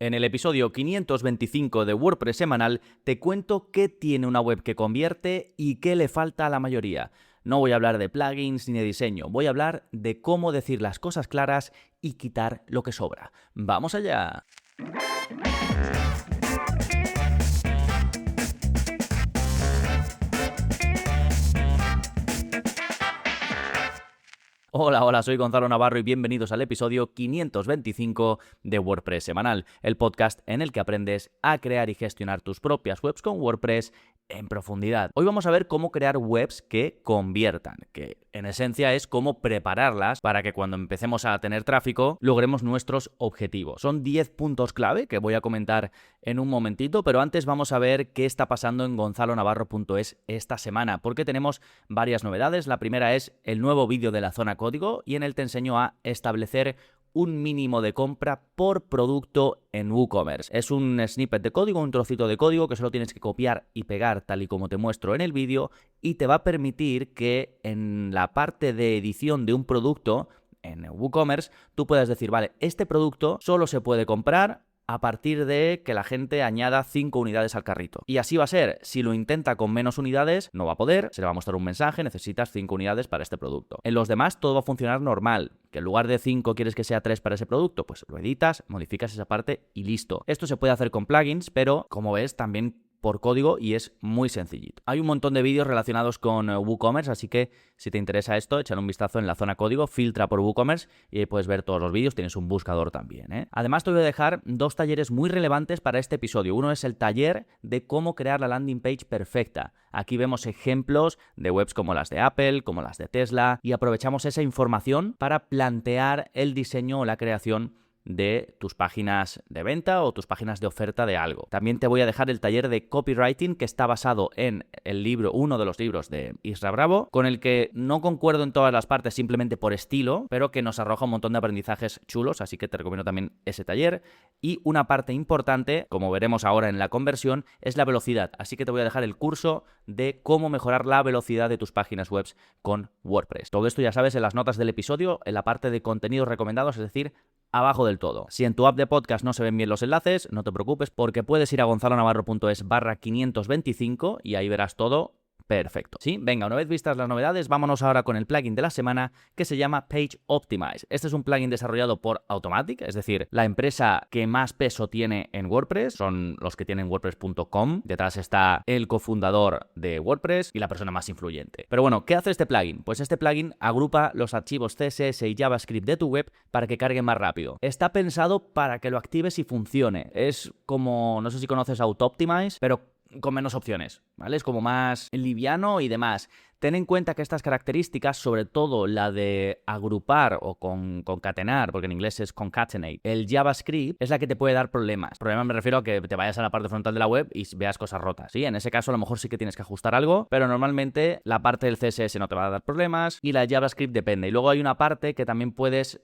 En el episodio 525 de WordPress Semanal te cuento qué tiene una web que convierte y qué le falta a la mayoría. No voy a hablar de plugins ni de diseño, voy a hablar de cómo decir las cosas claras y quitar lo que sobra. ¡Vamos allá! Hola, soy Gonzalo Navarro y bienvenidos al episodio 525 de WordPress Semanal, el podcast en el que aprendes a crear y gestionar tus propias webs con WordPress en profundidad. Hoy vamos a ver cómo crear webs que conviertan, que en esencia es cómo prepararlas para que cuando empecemos a tener tráfico logremos nuestros objetivos. Son 10 puntos clave que voy a comentar en un momentito, pero antes vamos a ver qué está pasando en gonzalonavarro.es esta semana, porque tenemos varias novedades. La primera es el nuevo vídeo de la zona código y en él te enseño a establecer un mínimo de compra por producto en WooCommerce. Es un snippet de código, un trocito de código que solo tienes que copiar y pegar tal y como te muestro en el vídeo y te va a permitir que en la parte de edición de un producto en WooCommerce tú puedas decir, vale, este producto solo se puede comprar a partir de que la gente añada 5 unidades al carrito. Y así va a ser. Si lo intenta con menos unidades, no va a poder, se le va a mostrar un mensaje, necesitas 5 unidades para este producto. En los demás todo va a funcionar normal. Que en lugar de 5 quieres que sea 3 para ese producto, pues lo editas, modificas esa parte y listo. Esto se puede hacer con plugins, pero como ves también por código y es muy sencillito. Hay un montón de vídeos relacionados con WooCommerce, así que si te interesa esto, échale un vistazo en la zona código, filtra por WooCommerce y ahí puedes ver todos los vídeos, tienes un buscador también, ¿eh? Además te voy a dejar 2 talleres muy relevantes para este episodio. Uno es el taller de cómo crear la landing page perfecta. Aquí vemos ejemplos de webs como las de Apple, como las de Tesla y aprovechamos esa información para plantear el diseño o la creación de tus páginas de venta o tus páginas de oferta de algo. También te voy a dejar el taller de copywriting que está basado en el libro, uno de los libros de Isra Bravo, con el que no concuerdo en todas las partes simplemente por estilo, pero que nos arroja un montón de aprendizajes chulos, así que te recomiendo también ese taller. Y una parte importante, como veremos ahora en la conversión, es la velocidad, así que te voy a dejar el curso de cómo mejorar la velocidad de tus páginas web con WordPress. Todo esto ya sabes en las notas del episodio, en la parte de contenidos recomendados, es decir, abajo del todo. Si en tu app de podcast no se ven bien los enlaces, no te preocupes porque puedes ir a gonzalonavarro.es/525 y ahí verás todo perfecto. ¿Sí? Venga, una vez vistas las novedades, vámonos ahora con el plugin de la semana que se llama Page Optimize. Este es un plugin desarrollado por Automattic, es decir, la empresa que más peso tiene en WordPress, son los que tienen WordPress.com. Detrás está el cofundador de WordPress y la persona más influyente. Pero bueno, ¿qué hace este plugin? Pues este plugin agrupa los archivos CSS y JavaScript de tu web para que carguen más rápido. Está pensado para que lo actives y funcione. Es como, no sé si conoces AutoOptimize, pero con menos opciones, ¿vale? Es como más liviano y demás. Ten en cuenta que estas características, sobre todo la de agrupar o concatenar, porque en inglés es concatenate, el JavaScript es la que te puede dar problemas. Problemas me refiero a que te vayas a la parte frontal de la web y veas cosas rotas, ¿sí? En ese caso a lo mejor sí que tienes que ajustar algo, pero normalmente la parte del CSS no te va a dar problemas y la JavaScript depende. Y luego hay una parte que también puedes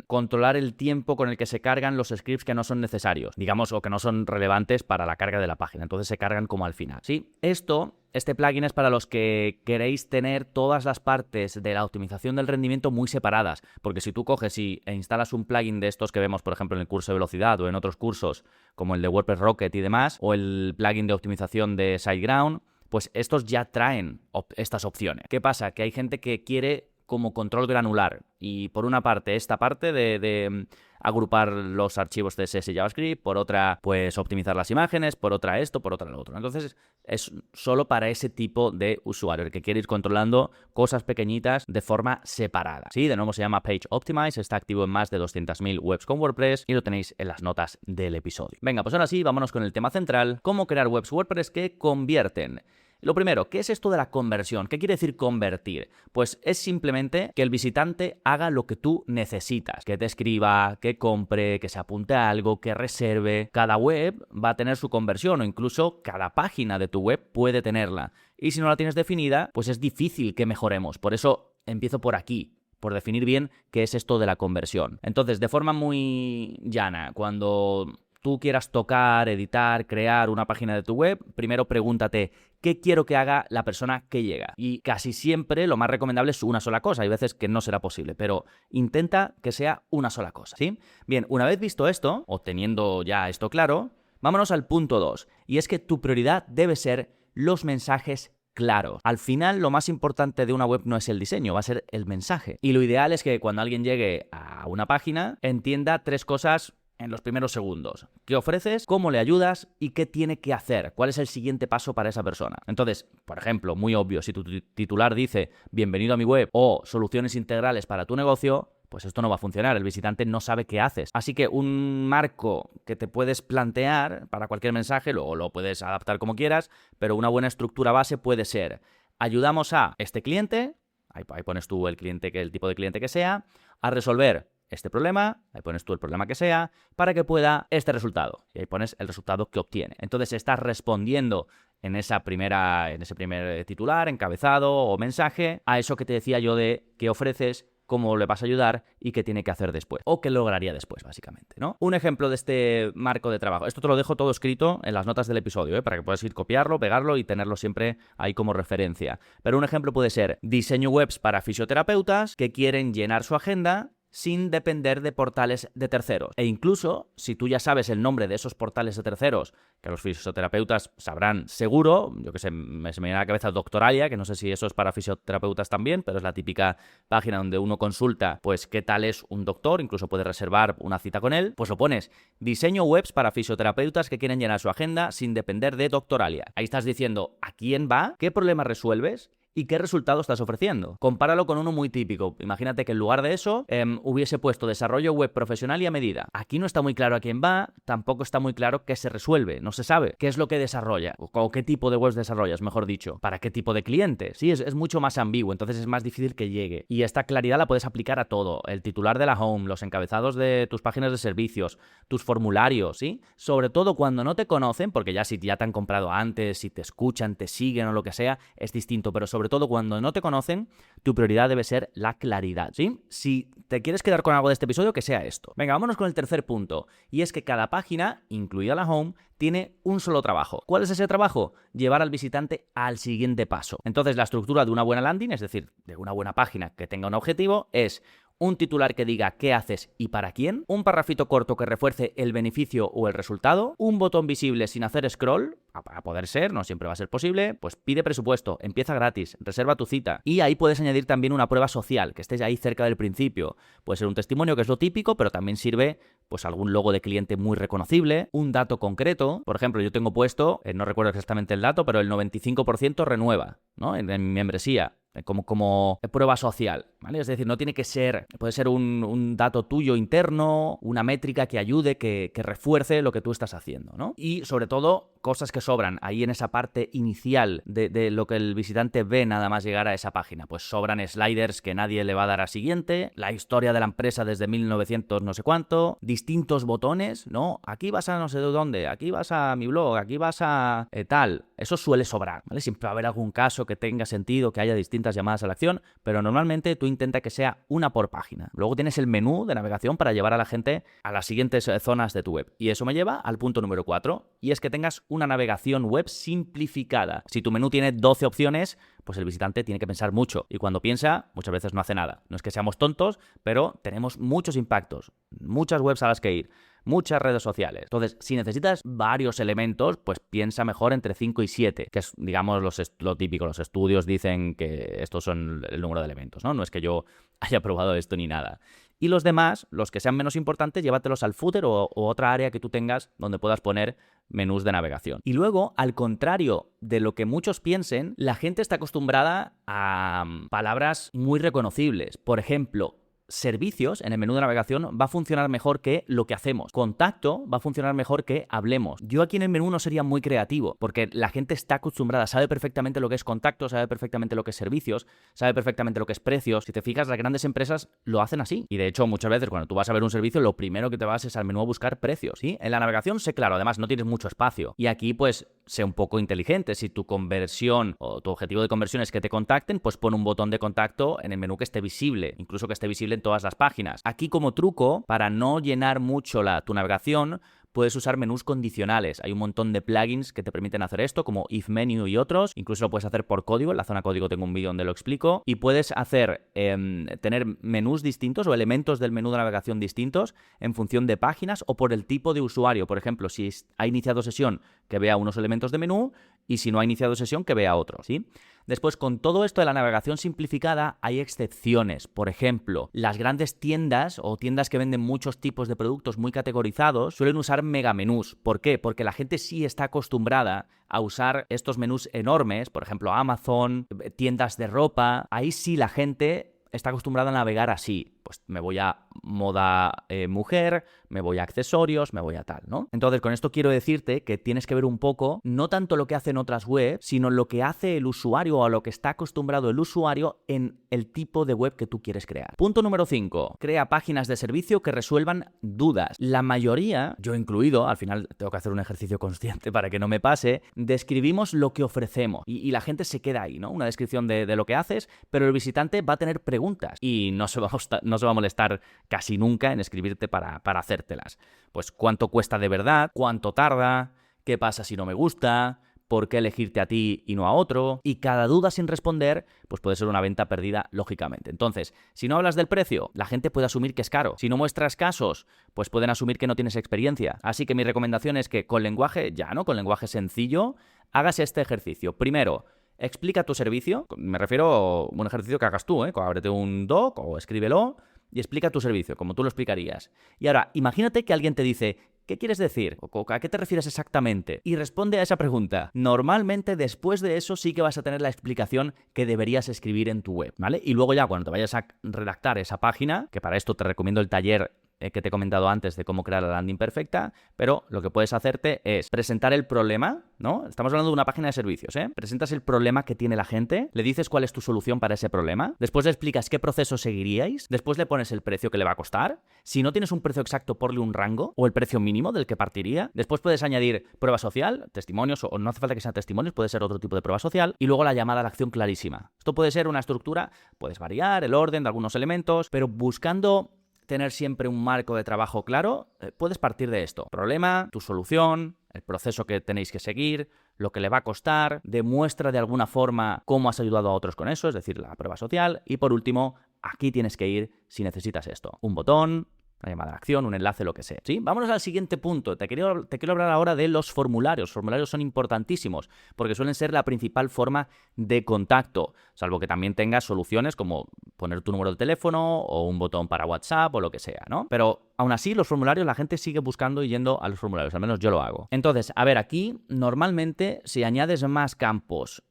controlar el tiempo con el que se cargan los scripts que no son necesarios, digamos, o que no son relevantes para la carga de la página. Entonces se cargan como al final, ¿sí? Este plugin es para los que queréis tener todas las partes de la optimización del rendimiento muy separadas, porque si tú coges e instalas un plugin de estos que vemos, por ejemplo, en el curso de velocidad o en otros cursos, como el de WordPress Rocket y demás, o el plugin de optimización de SiteGround, pues estos ya traen estas opciones. ¿Qué pasa? Que hay gente que quiere como control granular y por una parte esta parte de agrupar los archivos CSS y JavaScript, por otra pues optimizar las imágenes, por otra esto, por otra lo otro. Entonces es solo para ese tipo de usuario, el que quiere ir controlando cosas pequeñitas de forma separada. Sí, de nuevo se llama Page Optimize, está activo en más de 200.000 webs con WordPress y lo tenéis en las notas del episodio. Venga, pues ahora sí, vámonos con el tema central, cómo crear webs WordPress que convierten. Lo primero, ¿qué es esto de la conversión? ¿Qué quiere decir convertir? Pues es simplemente que el visitante haga lo que tú necesitas, que te escriba, que compre, que se apunte a algo, que reserve. Cada web va a tener su conversión o incluso cada página de tu web puede tenerla. Y si no la tienes definida, pues es difícil que mejoremos. Por eso empiezo por aquí, por definir bien qué es esto de la conversión. Entonces, de forma muy llana, cuando tú quieras tocar, editar, crear una página de tu web, primero pregúntate ¿qué quiero que haga la persona que llega? Y casi siempre lo más recomendable es una sola cosa. Hay veces que no será posible, pero intenta que sea una sola cosa, ¿sí? Bien, una vez visto esto, o teniendo ya esto claro, vámonos al punto 2. Y es que tu prioridad debe ser los mensajes claros. Al final, lo más importante de una web no es el diseño, va a ser el mensaje. Y lo ideal es que cuando alguien llegue a una página, entienda 3 cosas en los primeros segundos. ¿Qué ofreces? ¿Cómo le ayudas? ¿Y qué tiene que hacer? ¿Cuál es el siguiente paso para esa persona? Entonces, por ejemplo, muy obvio, si tu titular dice bienvenido a mi web o soluciones integrales para tu negocio, pues esto no va a funcionar, el visitante no sabe qué haces. Así que un marco que te puedes plantear para cualquier mensaje, luego lo puedes adaptar como quieras, pero una buena estructura base puede ser: ayudamos a este cliente, ahí pones tú el tipo de cliente que sea, a resolver este problema, ahí pones tú el problema que sea, para que pueda este resultado. Y ahí pones el resultado que obtiene. Entonces estás respondiendo en ese primer titular, encabezado o mensaje, a eso que te decía yo de qué ofreces, cómo le vas a ayudar y qué tiene que hacer después. O qué lograría después, básicamente, ¿no? Un ejemplo de este marco de trabajo. Esto te lo dejo todo escrito en las notas del episodio, para que puedas ir copiarlo, pegarlo y tenerlo siempre ahí como referencia. Pero un ejemplo puede ser: diseño webs para fisioterapeutas que quieren llenar su agenda sin depender de portales de terceros. E incluso, si tú ya sabes el nombre de esos portales de terceros, que los fisioterapeutas sabrán seguro, yo que sé, se me viene a la cabeza Doctoralia, que no sé si eso es para fisioterapeutas también, pero es la típica página donde uno consulta, pues, qué tal es un doctor, incluso puedes reservar una cita con él, pues lo pones: diseño webs para fisioterapeutas que quieren llenar su agenda sin depender de Doctoralia. Ahí estás diciendo a quién va, qué problema resuelves y qué resultado estás ofreciendo. Compáralo con uno muy típico. Imagínate que en lugar de eso hubiese puesto desarrollo web profesional y a medida. Aquí no está muy claro a quién va, tampoco está muy claro qué se resuelve, no se sabe qué es lo que desarrolla o qué tipo de webs desarrollas, mejor dicho, para qué tipo de cliente. Sí, es mucho más ambiguo, entonces es más difícil que llegue. Y esta claridad la puedes aplicar a todo: el titular de la home, los encabezados de tus páginas de servicios, tus formularios, ¿sí? Sobre todo cuando no te conocen, porque ya si ya te han comprado antes, si te escuchan, te siguen o lo que sea, es distinto, pero sobre todo cuando no te conocen, tu prioridad debe ser la claridad, ¿sí? Si te quieres quedar con algo de este episodio, que sea esto. Venga, vámonos con el tercer punto, y es que cada página, incluida la home, tiene un solo trabajo. ¿Cuál es ese trabajo? Llevar al visitante al siguiente paso. Entonces, la estructura de una buena landing, es decir, de una buena página que tenga un objetivo, es un titular que diga qué haces y para quién, un parrafito corto que refuerce el beneficio o el resultado, un botón visible sin hacer scroll, a poder ser, no siempre va a ser posible, pues pide presupuesto, empieza gratis, reserva tu cita. Y ahí puedes añadir también una prueba social, que estés ahí cerca del principio. Puede ser un testimonio, que es lo típico, pero también sirve pues algún logo de cliente muy reconocible, un dato concreto. Por ejemplo, yo tengo puesto, no recuerdo exactamente el dato, pero el 95% renueva, ¿no? En mi membresía. Como prueba social, ¿vale? Es decir, no tiene que ser, puede ser un dato tuyo interno, una métrica que ayude, que refuerce lo que tú estás haciendo, ¿no? Y sobre todo, cosas que sobran ahí en esa parte inicial de lo que el visitante ve nada más llegar a esa página. Pues sobran sliders que nadie le va a dar a siguiente, la historia de la empresa desde 1900 no sé cuánto, distintos botones, ¿no? Aquí vas a no sé de dónde, aquí vas a mi blog, aquí vas a tal. Eso suele sobrar, ¿vale? Siempre va a haber algún caso que tenga sentido, que haya distintas llamadas a la acción, pero normalmente tú intenta que sea una por página. Luego tienes el menú de navegación para llevar a la gente a las siguientes zonas de tu web. Y eso me lleva al punto número 4, y es que tengas una navegación web simplificada. Si tu menú tiene 12 opciones, pues el visitante tiene que pensar mucho, y cuando piensa, muchas veces no hace nada. No es que seamos tontos, pero tenemos muchos impactos, muchas webs a las que ir, muchas redes sociales. Entonces, si necesitas varios elementos, pues piensa mejor entre 5 y 7, que es, digamos, lo típico. Los estudios dicen que estos son el número de elementos, ¿no? No es que yo haya probado esto ni nada. Y los demás, los que sean menos importantes, llévatelos al footer o otra área que tú tengas donde puedas poner menús de navegación. Y luego, al contrario de lo que muchos piensen, la gente está acostumbrada a palabras muy reconocibles. Por ejemplo, servicios en el menú de navegación va a funcionar mejor que lo que hacemos. Contacto va a funcionar mejor que hablemos. Yo aquí en el menú no sería muy creativo, porque la gente está acostumbrada, sabe perfectamente lo que es contacto, sabe perfectamente lo que es servicios, sabe perfectamente lo que es precios. Si te fijas, las grandes empresas lo hacen así. Y de hecho, muchas veces cuando tú vas a ver un servicio, lo primero que te vas es al menú a buscar precios, ¿sí? En la navegación, sé claro, además no tienes mucho espacio. Y aquí, pues, sé un poco inteligente. Si tu conversión o tu objetivo de conversión es que te contacten, pues pon un botón de contacto en el menú que esté visible, incluso que esté visible en todas las páginas. Aquí, como truco, para no llenar mucho tu navegación, puedes usar menús condicionales. Hay un montón de plugins que te permiten hacer esto, como If Menu y otros. Incluso lo puedes hacer por código. En la zona código tengo un vídeo donde lo explico. Y puedes hacer, tener menús distintos o elementos del menú de navegación distintos en función de páginas o por el tipo de usuario. Por ejemplo, si ha iniciado sesión, que vea unos elementos de menú, y si no ha iniciado sesión, que vea otros, ¿sí? Después, con todo esto de la navegación simplificada, hay excepciones. Por ejemplo, las grandes tiendas o tiendas que venden muchos tipos de productos muy categorizados suelen usar megamenús. ¿Por qué? Porque la gente sí está acostumbrada a usar estos menús enormes, por ejemplo, Amazon, tiendas de ropa. Ahí sí la gente está acostumbrada a navegar así. Pues me voy a moda mujer, me voy a accesorios, me voy a tal, ¿no? Entonces, con esto quiero decirte que tienes que ver un poco, no tanto lo que hacen otras webs, sino lo que hace el usuario o a lo que está acostumbrado el usuario en el tipo de web que tú quieres crear. Punto número 5. Crea páginas de servicio que resuelvan dudas. La mayoría, yo incluido, al final tengo que hacer un ejercicio consciente para que no me pase, describimos lo que ofrecemos y la gente se queda ahí, ¿no? Una descripción de lo que haces, pero el visitante va a tener preguntas y no se va a molestar casi nunca en escribirte para hacértelas. Pues cuánto cuesta de verdad, cuánto tarda, qué pasa si no me gusta, por qué elegirte a ti y no a otro, y cada duda sin responder, pues puede ser una venta perdida, lógicamente. Entonces, si no hablas del precio, la gente puede asumir que es caro. Si no muestras casos, pues pueden asumir que no tienes experiencia. Así que mi recomendación es que con lenguaje llano, con lenguaje sencillo, hagas este ejercicio. Primero, explica tu servicio. Me refiero a un ejercicio que hagas tú, ábrete un doc o escríbelo y explica tu servicio, como tú lo explicarías. Y ahora, imagínate que alguien te dice, ¿qué quieres decir? ¿O a qué te refieres exactamente? Y responde a esa pregunta. Normalmente, después de eso, sí que vas a tener la explicación que deberías escribir en tu web, ¿vale? Y luego ya, cuando te vayas a redactar esa página, que para esto te recomiendo el taller que te he comentado antes de cómo crear la landing perfecta, pero lo que puedes hacerte es presentar el problema, ¿no? Estamos hablando de una página de servicios, ¿eh? Presentas el problema que tiene la gente, le dices cuál es tu solución para ese problema, después le explicas qué proceso seguiríais, después le pones el precio que le va a costar, si no tienes un precio exacto, ponle un rango o el precio mínimo del que partiría, después puedes añadir prueba social, testimonios, o no hace falta que sean testimonios, puede ser otro tipo de prueba social, y luego la llamada a la acción clarísima. Esto puede ser una estructura, puedes variar el orden de algunos elementos, pero buscando tener siempre un marco de trabajo claro, puedes partir de esto. Problema, tu solución, el proceso que tenéis que seguir, lo que le va a costar, demuestra de alguna forma cómo has ayudado a otros con eso, es decir, la prueba social, y por último, aquí tienes que ir si necesitas esto. Un botón, una llamada a la acción, un enlace, lo que sea. ¿Sí? Vámonos al siguiente punto. Te quiero hablar ahora de los formularios. Los formularios son importantísimos porque suelen ser la principal forma de contacto, salvo que también tengas soluciones como poner tu número de teléfono o un botón para WhatsApp o lo que sea, ¿no? Pero aún así, los formularios, la gente sigue buscando y yendo a los formularios, al menos yo lo hago. Entonces, a ver, aquí normalmente si añades más campos,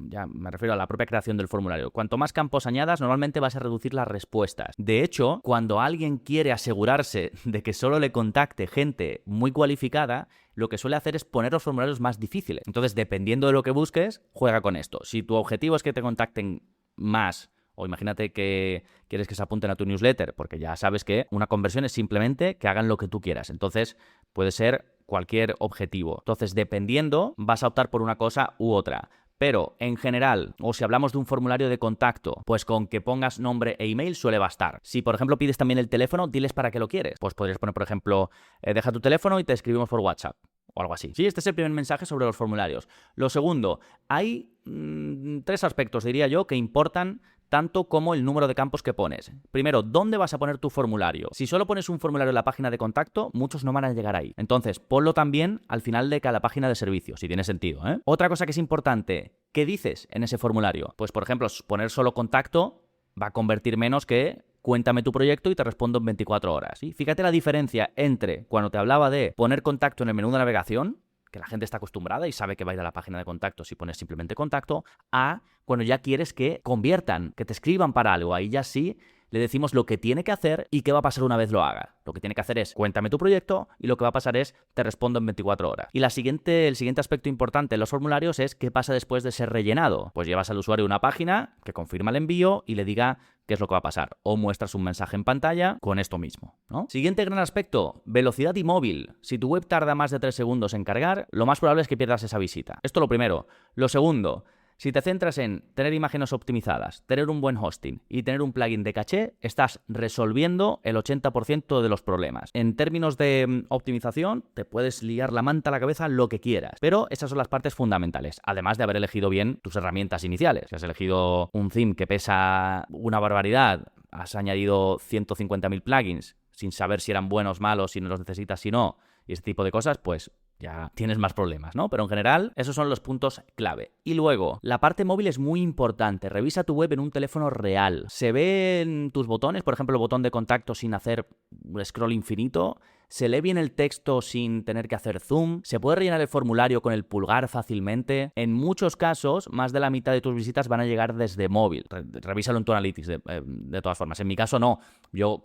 ya me refiero a la propia creación del formulario, cuanto más campos añadas, normalmente vas a reducir las respuestas. De hecho, cuando alguien quiere asegurarse de que solo le contacte gente muy cualificada, lo que suele hacer es poner los formularios más difíciles. Entonces, dependiendo de lo que busques, juega con esto. Si tu objetivo es que te contacten más, o imagínate que quieres que se apunten a tu newsletter, porque ya sabes que una conversión es simplemente que hagan lo que tú quieras. Entonces, puede ser cualquier objetivo. Entonces, dependiendo, vas a optar por una cosa u otra. Pero, en general, o si hablamos de un formulario de contacto, pues con que pongas nombre e email suele bastar. Si, por ejemplo, pides también el teléfono, diles para qué lo quieres. Pues podrías poner, por ejemplo, deja tu teléfono y te escribimos por WhatsApp. O algo así. Sí, este es el primer mensaje sobre los formularios. Lo segundo, hay 3 aspectos, diría yo, que importan tanto como el número de campos que pones. Primero, ¿dónde vas a poner tu formulario? Si solo pones un formulario en la página de contacto, muchos no van a llegar ahí. Entonces, ponlo también al final de cada página de servicio, si tiene sentido, ¿eh? Otra cosa que es importante, ¿qué dices en ese formulario? Pues, por ejemplo, poner solo contacto va a convertir menos que cuéntame tu proyecto y te respondo en 24 horas. ¿Sí? Fíjate la diferencia entre cuando te hablaba de poner contacto en el menú de navegación, que la gente está acostumbrada y sabe que va a ir a la página de contacto si pones simplemente contacto, a cuando ya quieres que conviertan, que te escriban para algo. Ahí ya sí le decimos lo que tiene que hacer y qué va a pasar una vez lo haga. Lo que tiene que hacer es cuéntame tu proyecto y lo que va a pasar es te respondo en 24 horas. Y el siguiente aspecto importante en los formularios es qué pasa después de ser rellenado. Pues llevas al usuario a una página que confirma el envío y le diga qué es lo que va a pasar. O muestras un mensaje en pantalla con esto mismo, ¿no? Siguiente gran aspecto, velocidad y móvil. Si tu web tarda más de 3 segundos en cargar, lo más probable es que pierdas esa visita. Esto lo primero. Lo segundo, Si te centras en tener imágenes optimizadas, tener un buen hosting y tener un plugin de caché, estás resolviendo el 80% de los problemas. En términos de optimización, te puedes liar la manta a la cabeza lo que quieras, pero esas son las partes fundamentales, además de haber elegido bien tus herramientas iniciales. Si has elegido un theme que pesa una barbaridad, has añadido 150.000 plugins sin saber si eran buenos, malos, si no los necesitas, si no, y este tipo de cosas, pues ya tienes más problemas, ¿no? Pero en general, esos son los puntos clave. Y luego, la parte móvil es muy importante. Revisa tu web en un teléfono real. ¿Se ven tus botones? Por ejemplo, el botón de contacto sin hacer un scroll infinito. ¿Se lee bien el texto sin tener que hacer zoom? ¿Se puede rellenar el formulario con el pulgar fácilmente? En muchos casos, más de la mitad de tus visitas van a llegar desde móvil. Revísalo en tu Analytics, de todas formas. En mi caso, no. Yo,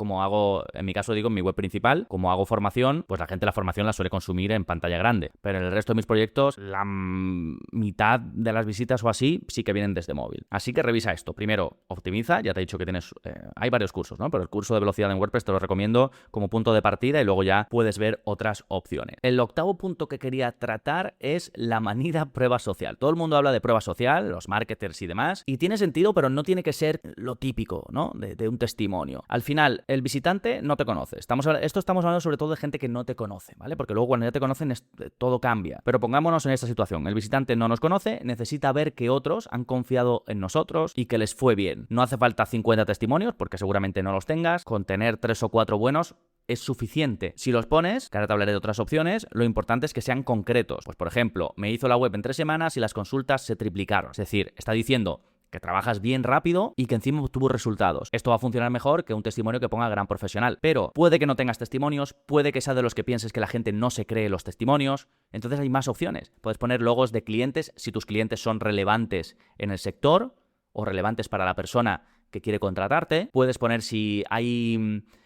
en mi caso digo, en mi web principal, como hago formación, pues la gente la formación la suele consumir en pantalla grande. Pero en el resto de mis proyectos, la mitad de las visitas o así sí que vienen desde móvil. Así que revisa esto. Primero, optimiza. Ya te he dicho que tienes... hay varios cursos, ¿no? Pero el curso de velocidad en WordPress te lo recomiendo como punto de partida y luego ya puedes ver otras opciones. El octavo punto que quería tratar es la manida prueba social. Todo el mundo habla de prueba social, los marketers y demás, y tiene sentido, pero no tiene que ser lo típico, ¿no? De un testimonio. Al final, el visitante no te conoce. Estamos hablando sobre todo de gente que no te conoce, ¿vale? Porque luego cuando ya te conocen todo cambia. Pero pongámonos en esta situación. El visitante no nos conoce, necesita ver que otros han confiado en nosotros y que les fue bien. No hace falta 50 testimonios, porque seguramente no los tengas. Con tener 3 o 4 buenos es suficiente. Si los pones, que ahora te hablaré de otras opciones, lo importante es que sean concretos. Pues por ejemplo, me hizo la web en 3 semanas y las consultas se triplicaron. Es decir, está diciendo que trabajas bien rápido y que encima obtuvo resultados. Esto va a funcionar mejor que un testimonio que ponga gran profesional. Pero puede que no tengas testimonios, puede que sea de los que pienses que la gente no se cree los testimonios. Entonces hay más opciones. Puedes poner logos de clientes si tus clientes son relevantes en el sector o relevantes para la persona que quiere contratarte. Puedes poner si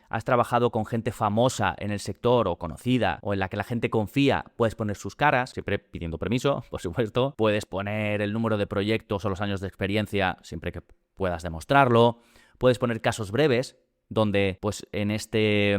has trabajado con gente famosa en el sector o conocida o en la que la gente confía, puedes poner sus caras, siempre pidiendo permiso, por supuesto. Puedes poner el número de proyectos o los años de experiencia, siempre que puedas demostrarlo. Puedes poner casos breves, donde pues en este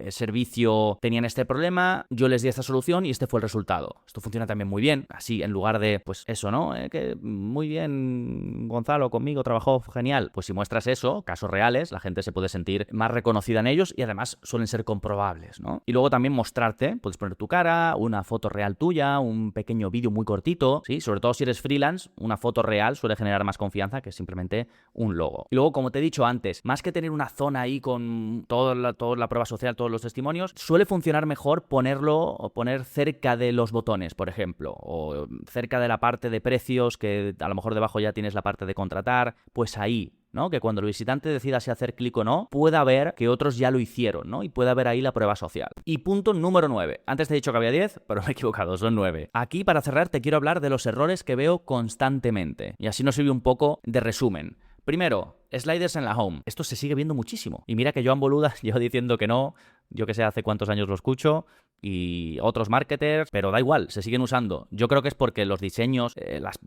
servicio tenían este problema, yo les di esta solución y este fue el resultado. Esto funciona también muy bien, así en lugar de, pues eso, ¿no? Que muy bien, Gonzalo, conmigo trabajó genial. Pues si muestras eso, casos reales, la gente se puede sentir más reconocida en ellos y además suelen ser comprobables, ¿no? Y luego también mostrarte, puedes poner tu cara, una foto real tuya, un pequeño vídeo muy cortito, ¿sí? Sobre todo si eres freelance, una foto real suele generar más confianza que simplemente un logo. Y luego, como te he dicho antes, más que tener una zona ahí con toda la prueba social, todos los testimonios, suele funcionar mejor poner cerca de los botones, por ejemplo, o cerca de la parte de precios, que a lo mejor debajo ya tienes la parte de contratar, pues ahí, ¿no? Que cuando el visitante decida si hacer clic o no, pueda ver que otros ya lo hicieron, ¿no? Y pueda ver ahí la prueba social. Y punto número 9. Antes te he dicho que había 10, pero me he equivocado, son 9. Aquí, para cerrar, te quiero hablar de los errores que veo constantemente. Y así nos sirve un poco de resumen. Primero, sliders en la home. Esto se sigue viendo muchísimo. Y mira que Joan Boluda lleva diciendo que no, yo que sé hace cuántos años lo escucho, y otros marketers, pero da igual, se siguen usando. Yo creo que es porque los diseños,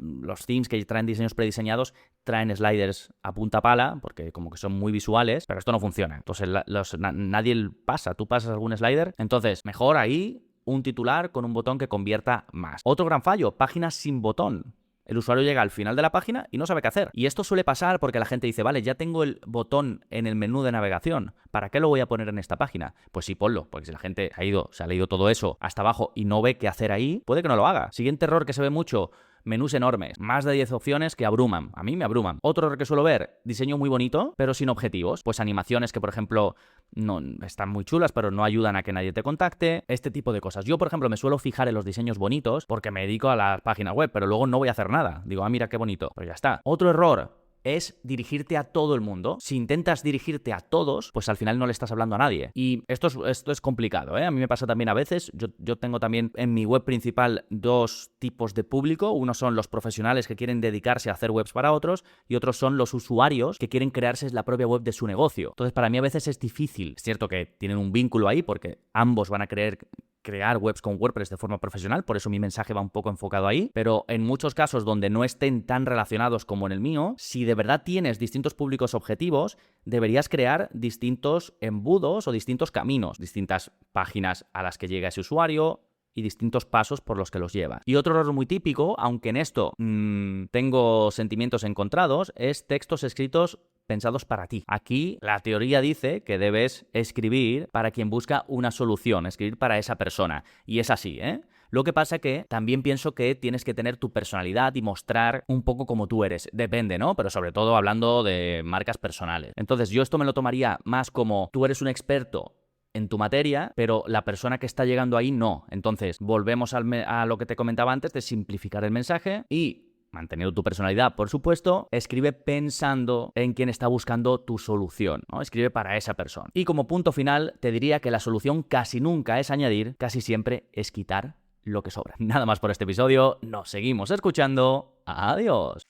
los themes que traen diseños prediseñados, traen sliders a punta pala, porque como que son muy visuales, pero esto no funciona. Entonces nadie pasa, tú pasas algún slider, entonces mejor ahí un titular con un botón que convierta más. Otro gran fallo, páginas sin botón. El usuario llega al final de la página y no sabe qué hacer. Y esto suele pasar porque la gente dice, vale, ya tengo el botón en el menú de navegación, ¿para qué lo voy a poner en esta página? Pues sí, ponlo, porque si la gente se ha leído todo eso hasta abajo y no ve qué hacer ahí, puede que no lo haga. Siguiente error que se ve mucho, menús enormes, más de 10 opciones que abruman. A mí me abruman. Otro error que suelo ver, diseño muy bonito, pero sin objetivos. Pues animaciones que, por ejemplo, no están muy chulas, pero no ayudan a que nadie te contacte. Este tipo de cosas. Yo, por ejemplo, me suelo fijar en los diseños bonitos porque me dedico a la página web, pero luego no voy a hacer nada. Digo, mira qué bonito, pero ya está. Otro error es dirigirte a todo el mundo. Si intentas dirigirte a todos, pues al final no le estás hablando a nadie. Y esto es complicado, ¿eh? A mí me pasa también a veces. Yo tengo también en mi web principal 2 tipos de público. Uno son los profesionales que quieren dedicarse a hacer webs para otros y otros son los usuarios que quieren crearse la propia web de su negocio. Entonces, para mí a veces es difícil. Es cierto que tienen un vínculo ahí porque ambos van a crear webs con WordPress de forma profesional, por eso mi mensaje va un poco enfocado ahí, pero en muchos casos donde no estén tan relacionados como en el mío, si de verdad tienes distintos públicos objetivos, deberías crear distintos embudos o distintos caminos, distintas páginas a las que llega ese usuario y distintos pasos por los que los lleva. Y otro error muy típico, aunque en esto tengo sentimientos encontrados, es textos escritos pensados para ti. Aquí la teoría dice que debes escribir para quien busca una solución, escribir para esa persona. Y es así, ¿eh? Lo que pasa que también pienso que tienes que tener tu personalidad y mostrar un poco como tú eres. Depende, ¿no? Pero sobre todo hablando de marcas personales. Entonces yo esto me lo tomaría más como tú eres un experto en tu materia, pero la persona que está llegando ahí no. Entonces volvemos a lo que te comentaba antes de simplificar el mensaje y manteniendo tu personalidad, por supuesto, escribe pensando en quien está buscando tu solución, ¿no? Escribe para esa persona. Y como punto final, te diría que la solución casi nunca es añadir, casi siempre es quitar lo que sobra. Nada más por este episodio, nos seguimos escuchando. Adiós.